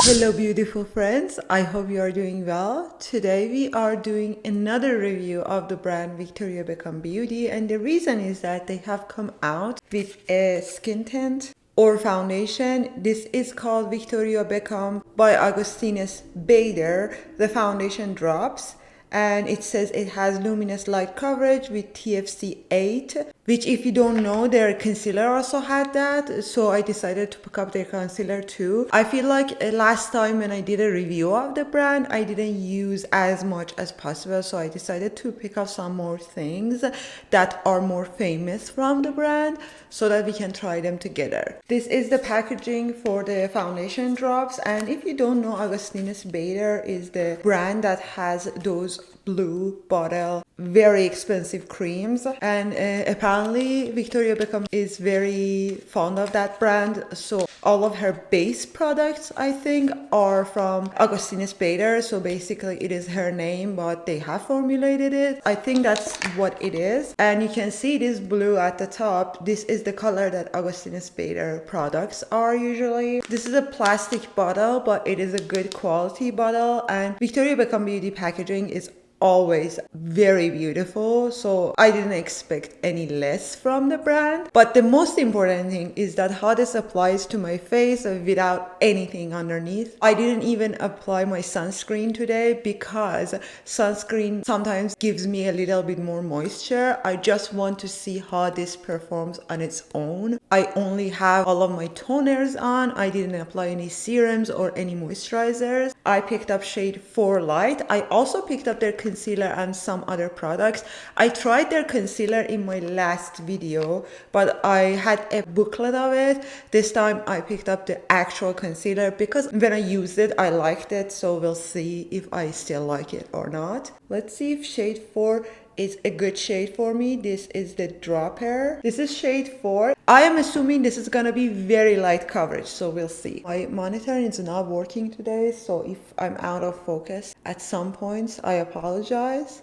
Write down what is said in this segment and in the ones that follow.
Hello beautiful friends, I hope you are doing well. Today we are doing another review of the brand Victoria Beckham Beauty, and the reason is that they have come out with a skin tint or foundation. This is called Victoria Beckham by Augustinus Bader, the foundation drops, and it says it has luminous light coverage with TFC 8, which if you don't know, their concealer also had that, so I decided to pick up their concealer too. I feel like last time when I did a review of the brand, I didn't use as much as possible, so I decided to pick up some more things that are more famous from the brand so that we can try them together. This is the packaging for the foundation drops, and if you don't know, Augustinus Bader is the brand that has those blue bottle very expensive creams, and apparently Victoria Beckham is very fond of that brand, so all of her base products I think are from Augustinus Bader. So basically it is her name, but they have formulated it. I think that's what it is, and you can see this blue at the top. This is the color that Augustinus Bader products are usually. This is a plastic bottle, but it is a good quality bottle, and Victoria Beckham Beauty packaging is always very beautiful, so I didn't expect any less from the brand. But the most important thing is that how this applies to my face without anything underneath. I didn't even apply my sunscreen today because sunscreen sometimes gives me a little bit more moisture. I just want to see how this performs on its own. I only have all of my toners on. I didn't apply any serums or any moisturizers. I picked up shade 4 Light. I also picked up their concealer and some other products. I tried their concealer in my last video, but I had a booklet of it. This time I picked up the actual concealer because when I used it, I liked it. So we'll see if I still like it or not. Let's see if shade 4 is a good shade for me. This is the dropper. This is shade 4. I am assuming this is gonna be very light coverage, so we'll see. My monitor is not working today, so if I'm out of focus at some points, I apologize.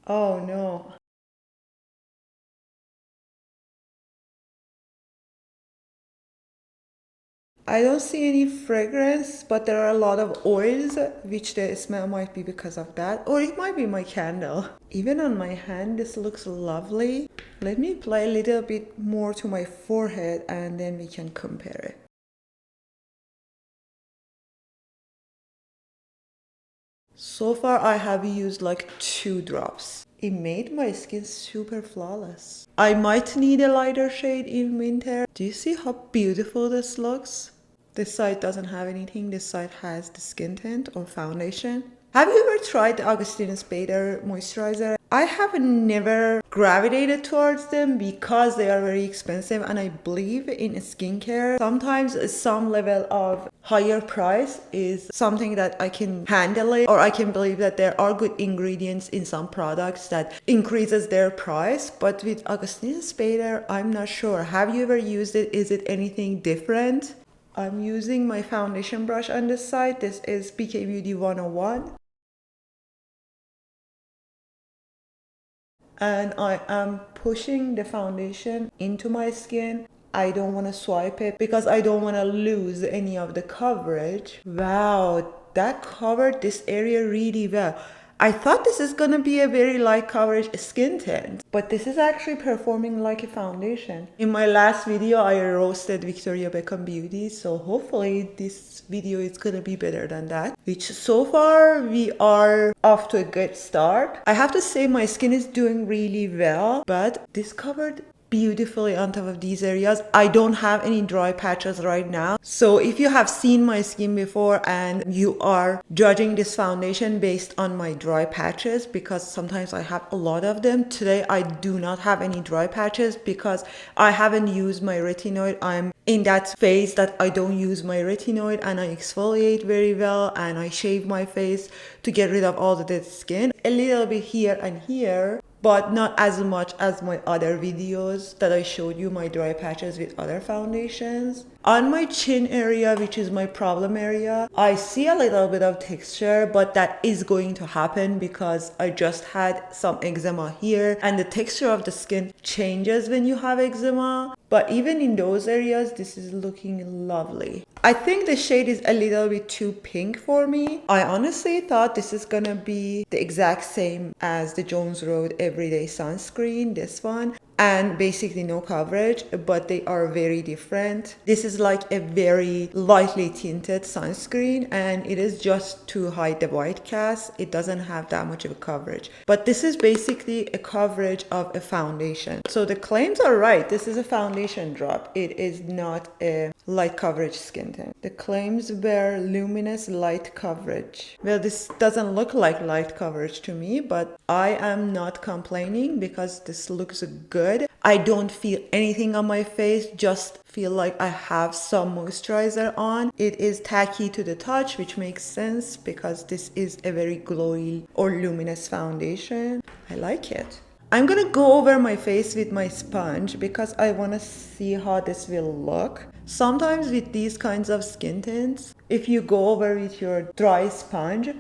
Oh no. I don't see any fragrance, but there are a lot of oils, which the smell might be because of that, or it might be my candle. Even on my hand, this looks lovely. Let me apply a little bit more to my forehead and then we can compare it. So far, I have used like 2 drops. It made my skin super flawless. I might need a lighter shade in winter. Do you see how beautiful this looks? This side doesn't have anything. This side has the skin tint or foundation. Have you ever tried the Augustinus Bader moisturizer? I have never gravitated towards them because they are very expensive, and I believe in skincare sometimes some level of higher price is something that I can handle it, or I can believe that there are good ingredients in some products that increases their price. But with Augustinus Bader, I'm not sure. Have you ever used it? Is it anything different? I'm using my foundation brush on this side. This is BK Beauty 101. And I am pushing the foundation into my skin. I don't want to swipe it because I don't want to lose any of the coverage. Wow, that covered this area really well. I thought this is gonna be a very light coverage skin tint, but this is actually performing like a foundation. In my last video, I roasted Victoria Beckham Beauty, so hopefully this video is gonna be better than that, which so far we are off to a good start. I have to say my skin is doing really well, but this covered beautifully on top of these areas. I don't have any dry patches right now, so if you have seen my skin before and you are judging this foundation based on my dry patches, because sometimes I have a lot of them, today I do not have any dry patches because I haven't used my retinoid. I'm in that phase that I don't use my retinoid, and I exfoliate very well and I shave my face to get rid of all the dead skin, a little bit here and here, but not as much as my other videos that I showed you my dry patches with other foundations. On my chin area, which is my problem area, I see a little bit of texture, but that is going to happen because I just had some eczema here, and the texture of the skin changes when you have eczema. But even in those areas, this is looking lovely. I think the shade is a little bit too pink for me. I honestly thought this is gonna be the exact same as the Jones Road Everyday Sunscreen, this one, and basically no coverage, but they are very different. This is like a very lightly tinted sunscreen, and it is just to hide the white cast. It doesn't have that much of a coverage, but this is basically a coverage of a foundation. So the claims are right. This is a foundation drop. It is not a light coverage skin tint. The claims were luminous light coverage. Well, this doesn't look like light coverage to me, but I am not complaining because this looks good. I don't feel anything on my face, just feel like I have some moisturizer on. It is tacky to the touch, which makes sense because this is a very glowy or luminous foundation. I like it. I'm gonna go over my face with my sponge because I wanna see how this will look. Sometimes with these kinds of skin tints, if you go over with your dry sponge,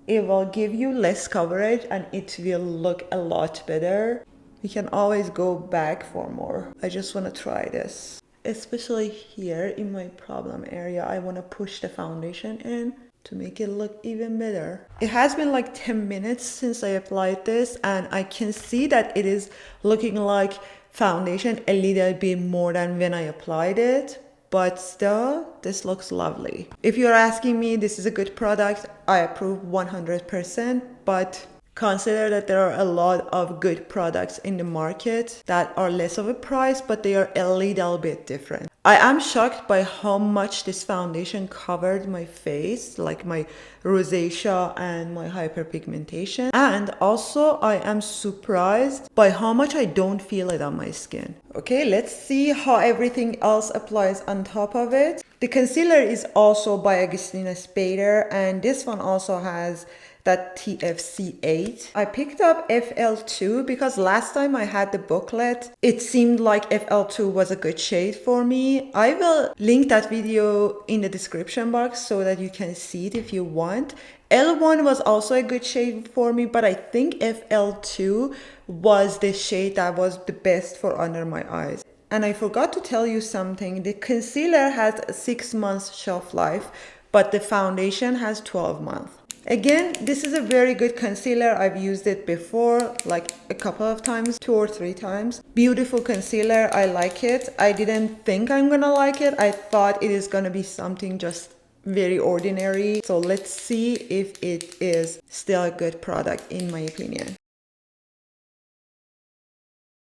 it will give you less coverage and it will look a lot better. You can always go back for more. I just want to try this. Especially here in my problem area, I want to push the foundation in to make it look even better. It has been like 10 minutes since I applied this, and I can see that it is looking like foundation a little bit more than when I applied it. But still, this looks lovely. If you're asking me, this is a good product, I approve 100%, but consider that there are a lot of good products in the market that are less of a price, but they are a little bit different. I am shocked by how much this foundation covered my face, like my rosacea and my hyperpigmentation. And also I am surprised by how much I don't feel it on my skin. Okay, let's see how everything else applies on top of it. The concealer is also by Augustinus Bader, and this one also has that TFC8. I picked up FL2 because last time I had the booklet, it seemed like FL2 was a good shade for me. I will link that video in the description box so that you can see it if you want. L1 was also a good shade for me, but I think FL2 was the shade that was the best for under my eyes. And I forgot to tell you something. The concealer has a 6 months shelf life, but the foundation has 12 months. Again, this is a very good concealer. I've used it before, like a couple of times, 2 or 3 times. Beautiful concealer, I like it. I didn't think I'm gonna like it. I thought it is gonna be something just very ordinary. So let's see if it is still a good product in my opinion.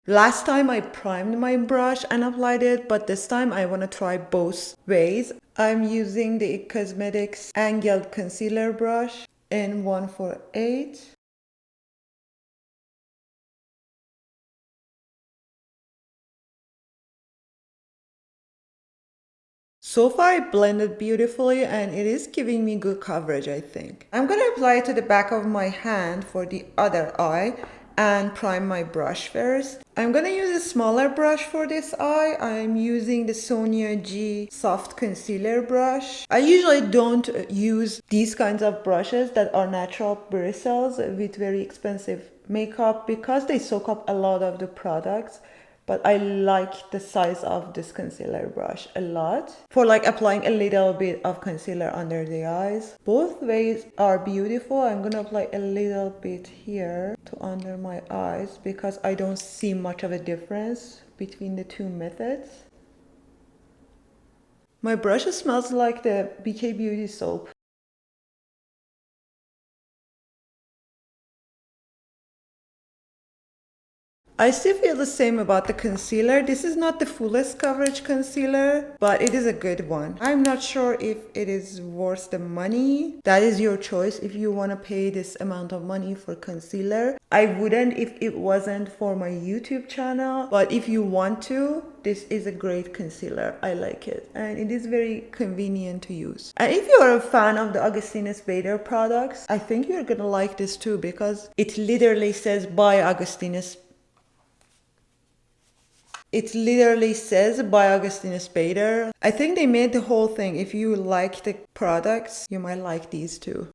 Last time I primed my brush and applied it, but this time I want to try both ways. I'm using the IT Cosmetics Angled Concealer Brush in 148. So far it blended beautifully and it is giving me good coverage, I think. I'm going to apply it to the back of my hand for the other eye and prime my brush first. I'm gonna use a smaller brush for this eye. I'm using the Sonia G Soft Concealer Brush. I usually don't use these kinds of brushes that are natural bristles with very expensive makeup because they soak up a lot of the products. But I like the size of this concealer brush a lot for like applying a little bit of concealer under the eyes. Both ways are beautiful. I'm gonna apply a little bit here to under my eyes because I don't see much of a difference between the two methods. My brush smells like the BK Beauty soap. I still feel the same about the concealer. This is not the fullest coverage concealer, but it is a good one. I'm not sure if it is worth the money. That is your choice if you want to pay this amount of money for concealer. I wouldn't if it wasn't for my YouTube channel, but if you want to, this is a great concealer. I like it and it is very convenient to use. And if you are a fan of the Augustinus Bader products, I think you're gonna like this too because it literally says by Augustinus. It literally says by Augustinus Bader. I think they made the whole thing. If you like the products, you might like these too.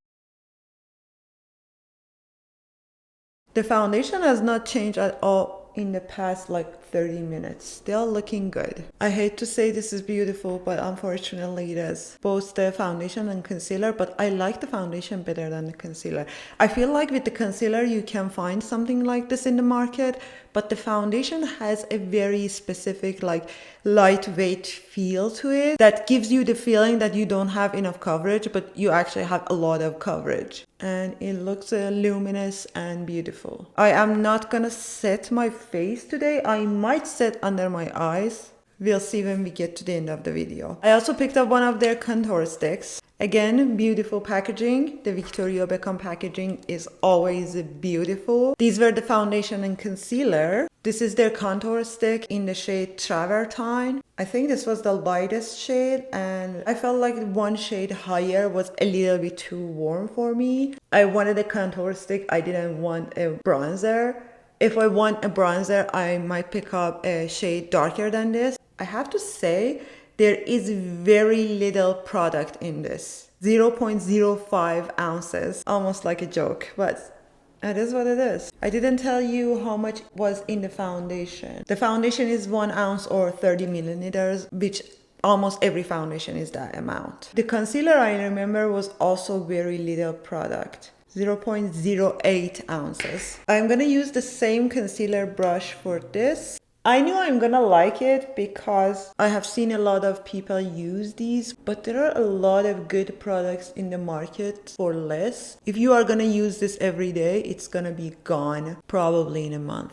The foundation has not changed at all in the past like 30 minutes. Still looking good. I hate to say this is beautiful, but unfortunately it is. Both the foundation and concealer, but I like the foundation better than the concealer. I feel like with the concealer you can find something like this in the market, but the foundation has a very specific like lightweight feel to it that gives you the feeling that you don't have enough coverage, but you actually have a lot of coverage. And it looks luminous and beautiful. I am not gonna set my face today. I might set under my eyes. We'll see when we get to the end of the video. I also picked up one of their contour sticks. Again, beautiful packaging. The Victoria Beckham packaging is always beautiful. These were the foundation and concealer. This is their contour stick in the shade Travertine. I think this was the lightest shade, and I felt like one shade higher was a little bit too warm for me. I wanted a contour stick. I didn't want a bronzer. If I want a bronzer, I might pick up a shade darker than this. I have to say, there is very little product in this. 0.05 ounces. Almost like a joke, but it is what it is. I didn't tell you how much was in the foundation. The foundation is 1 ounce or 30 milliliters, which almost every foundation is that amount. The concealer, I remember, was also very little product. 0.08 ounces. I'm gonna use the same concealer brush for this. I knew I'm gonna like it because I have seen a lot of people use these, but there are a lot of good products in the market for less. If you are gonna use this every day, it's gonna be gone probably in a month.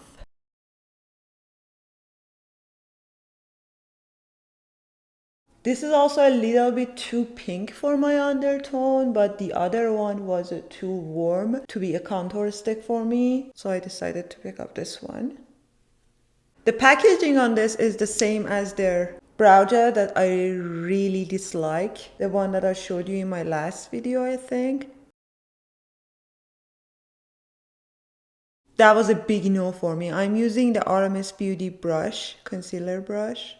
This is also a little bit too pink for my undertone, but the other one was too warm to be a contour stick for me, so I decided to pick up this one. The packaging on this is the same as their brow gel that I really dislike. The one that I showed you in my last video, I think. That was a big no for me. I'm using the RMS Beauty brush, concealer brush.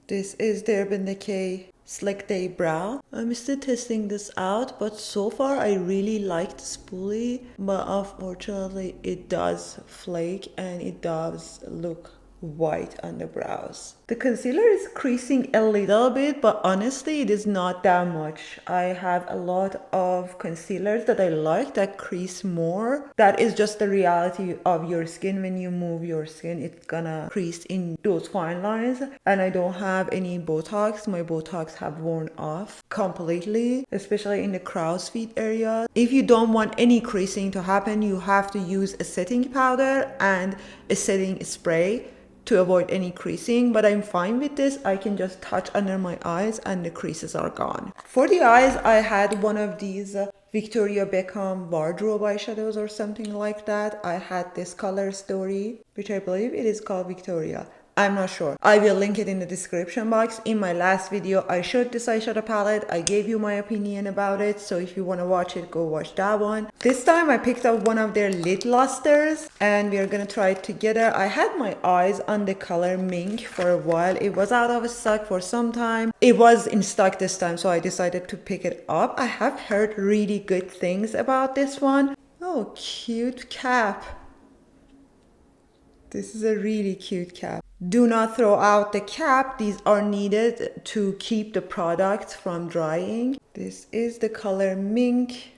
This is the Urban Decay Slick Day Brow. I'm still testing this out, but so far I really like the spoolie, but unfortunately it does flake and it does look white on the brows. The concealer is creasing a little bit, but honestly it is not that much. I have a lot of concealers that I like that crease more. That is just the reality of your skin. When you move your skin, it's gonna crease in those fine lines. And I don't have any Botox. My Botox have worn off completely, especially in the crow's feet area. If you don't want any creasing to happen, you have to use a setting powder and a setting spray to avoid any creasing, but I'm fine with this. I can just touch under my eyes and the creases are gone. For the eyes, I had one of these Victoria Beckham wardrobe eyeshadows or something like that. I had this Color Story, which I believe it is called Victoria. I'm not sure. I will link it in the description box. In my last video, I showed this eyeshadow palette. I gave you my opinion about it. So if you want to watch it, go watch that one. This time I picked up one of their lid lusters and we are going to try it together. I had my eyes on the color Mink for a while. It was out of stock for some time. It was in stock this time, so I decided to pick it up. I have heard really good things about this one. Oh, cute cap. This is a really cute cap. Do not throw out the cap. These are needed to keep the product from drying. This is the color Mink.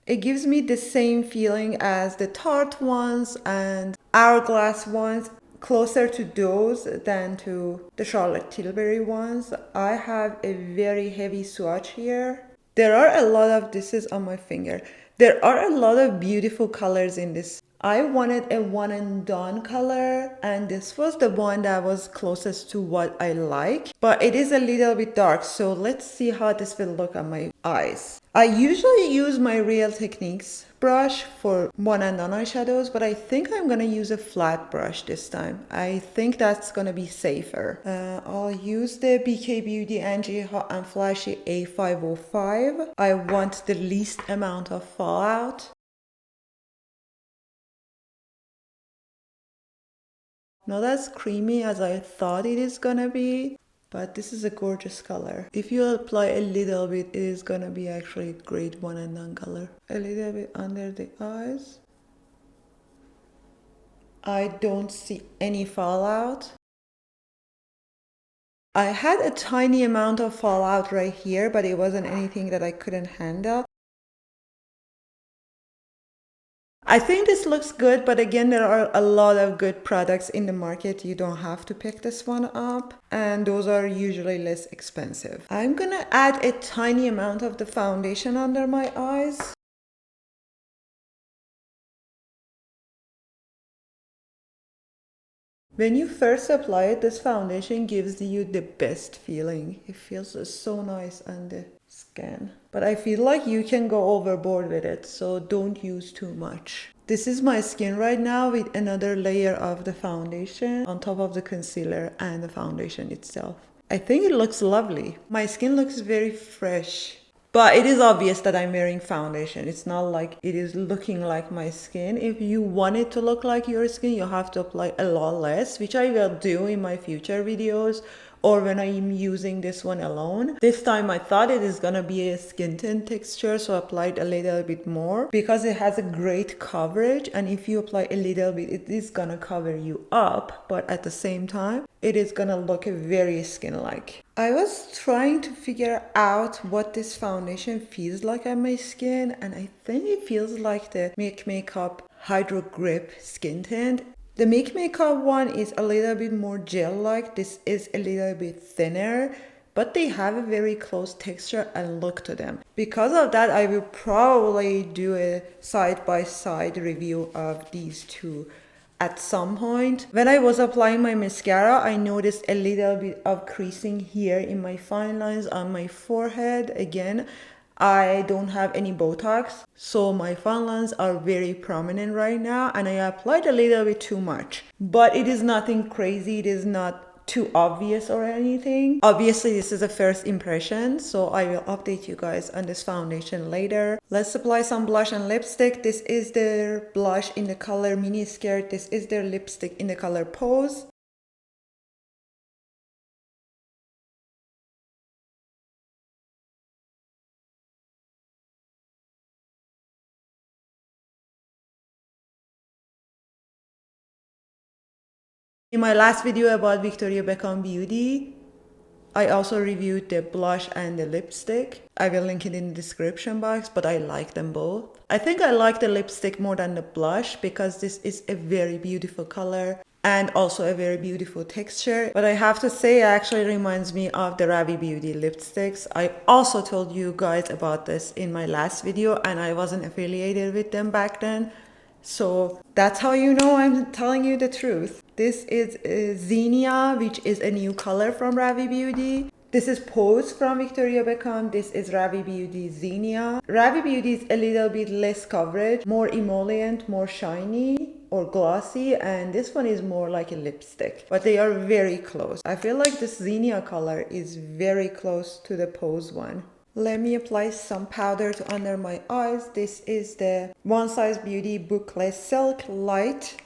It gives me the same feeling as the Tarte ones and Hourglass ones, closer to those than to the Charlotte Tilbury ones. I have a very heavy swatch here. There are a lot of, this is on my finger. There are a lot of beautiful colors in this I wanted a one and done color, and this was the one that was closest to what I like, but it is a little bit dark, so let's see how this will look on my eyes. I usually use my Real Techniques brush for one and done eyeshadows, but I think I'm gonna use a flat brush this time. I think that's gonna be safer. I'll use the BK Beauty Angie Hot and Flashy A505. I want the least amount of fallout. Not as creamy as I thought it is gonna be, but this is a gorgeous color. If you apply a little bit, it is gonna be actually a great one and done color. A little bit under the eyes. I don't see any fallout. I had a tiny amount of fallout right here, but it wasn't anything that I couldn't handle. I think this looks good, but again, there are a lot of good products in the market. You don't have to pick this one up, and those are usually less expensive. I'm gonna add a tiny amount of the foundation under my eyes. When you first apply it, this foundation gives you the best feeling. It feels so nice on the skin. But I feel like you can go overboard with it, so don't use too much. This is my skin right now with another layer of the foundation on top of the concealer and the foundation itself. I think it looks lovely. My skin looks very fresh. But it is obvious that I'm wearing foundation. It's not like it is looking like my skin. If you want it to look like your skin, you have to apply a lot less, which I will do in my future videos or when I'm using this one alone. This time I thought it is gonna be a skin tint texture, so I applied a little bit more because it has a great coverage, and if you apply a little bit, it is gonna cover you up, but at the same time, it is gonna look very skin-like. I was trying to figure out what this foundation feels like on my skin, and I think it feels like the Make Makeup Hydro Grip Skin Tint. The Make Makeup one is a little bit more gel-like. This is a little bit thinner, but they have a very close texture and look to them. Because of that, I will probably do a side-by-side review of these two at some point. When I was applying my mascara, I noticed a little bit of creasing here in my fine lines on my forehead. Again, I don't have any Botox, so my fine lines are very prominent right now, and I applied a little bit too much. But it is nothing crazy, it is not too obvious or anything. Obviously, this is a first impression, so I will update you guys on this foundation later. Let's apply some blush and lipstick. This is their blush in the color Mini Skirt. This is their lipstick in the color Pose. In my last video about Victoria Beckham Beauty, I also reviewed the blush and the lipstick. I will link it in the description box, but I like them both. I think I like the lipstick more than the blush because this is a very beautiful color and also a very beautiful texture. But I have to say, it actually reminds me of the Ravi Beauty lipsticks. I also told you guys about this in my last video, and I wasn't affiliated with them back then. So that's how you know I'm telling you the truth. This is Zinnia, which is a new color from Ravi Beauty. This is Pose from Victoria Beckham. This is Ravi Beauty Zinnia. Ravi Beauty is a little bit less coverage, more emollient, more shiny or glossy, and this one is more like a lipstick, but they are very close. I feel like this Zinnia color is very close to the Pose one. Let me apply some powder to under my eyes. This is the One Size Beauty Bookless Silk Light.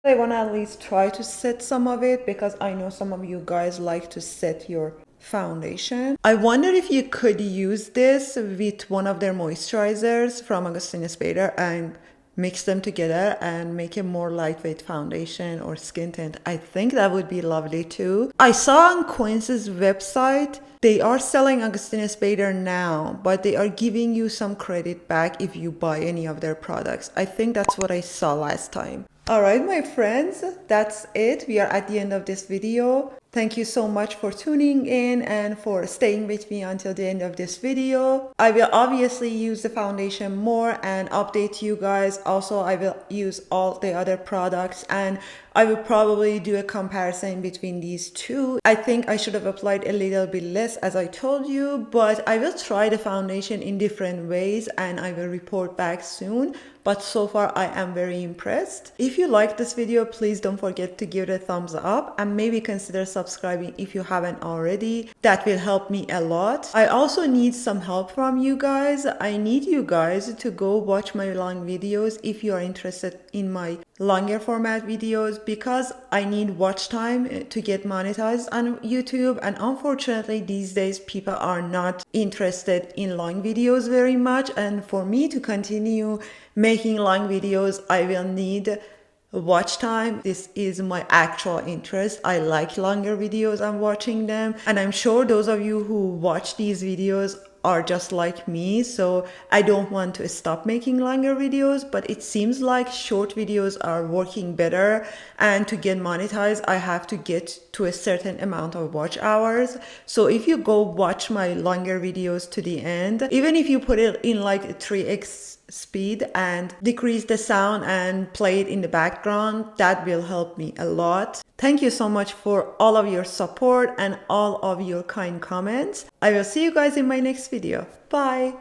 I want to at least try to set some of it because I know some of you guys like to set your foundation. I wonder if you could use this with one of their moisturizers from Augustinus and mix them together and make a more lightweight foundation or skin tint. I think that would be lovely too. I saw on Quince's website they are selling Augustinus Bader now, but they are giving you some credit back if you buy any of their products. I think that's what I saw last time. Alright my friends, that's it. We are at the end of this video. Thank you so much for tuning in and for staying with me until the end of this video. I will obviously use the foundation more and update you guys. Also, I will use all the other products and I will probably do a comparison between these two. I think I should have applied a little bit less as I told you, but I will try the foundation in different ways and I will report back soon. But so far I am very impressed. If you like this video, please don't forget to give it a thumbs up and maybe consider subscribing if you haven't already. That will help me a lot. I also need some help from you guys. I need you guys to go watch my long videos if you are interested in my longer format videos, because I need watch time to get monetized on YouTube, and unfortunately these days people are not interested in long videos very much, and for me to continue making long videos I will need watch time. This is my actual interest. I like longer videos and watching them, and I'm sure those of you who watch these videos are just like me, so I don't want to stop making longer videos, but it seems like short videos are working better, and to get monetized I have to get to a certain amount of watch hours. So if you go watch my longer videos to the end, even if you put it in like 3x speed and decrease the sound and play it in the background, that will help me a lot. Thank you so much for all of your support and all of your kind comments. I will see you guys in my next video. Bye.